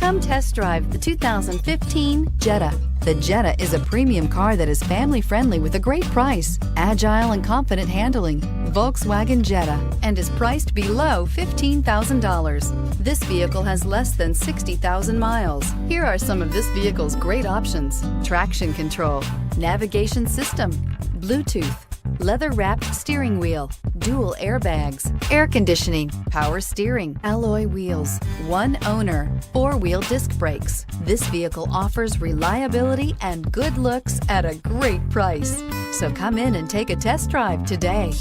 Come test drive the 2015 Jetta. The Jetta is a premium car that is family-friendly with a great price, agile and confident handling. Volkswagen Jetta, and is priced below $15,000. This vehicle has less than 60,000 miles. Here are some of this vehicle's great options: traction control, navigation system, Bluetooth, leather-wrapped steering wheel, dual airbags, air conditioning, power steering, alloy wheels, one owner, four-wheel disc brakes. This vehicle offers reliability and good looks at a great price. So come in and take a test drive today.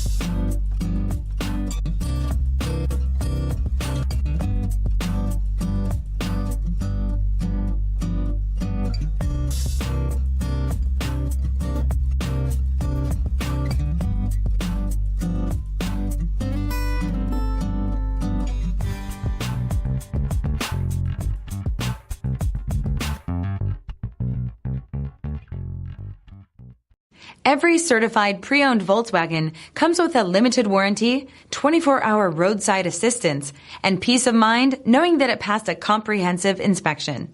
Every certified pre-owned Volkswagen comes with a limited warranty, 24-hour roadside assistance, and peace of mind knowing that it passed a comprehensive inspection.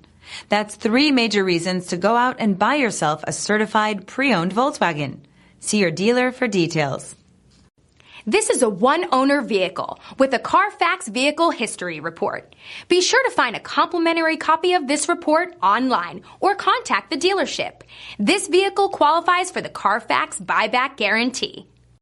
That's 3 major reasons to go out and buy yourself a certified pre-owned Volkswagen. See your dealer for details. This is a one-owner vehicle with a Carfax Vehicle History Report. Be sure to find a complimentary copy of this report online or contact the dealership. This vehicle qualifies for the Carfax Buyback Guarantee.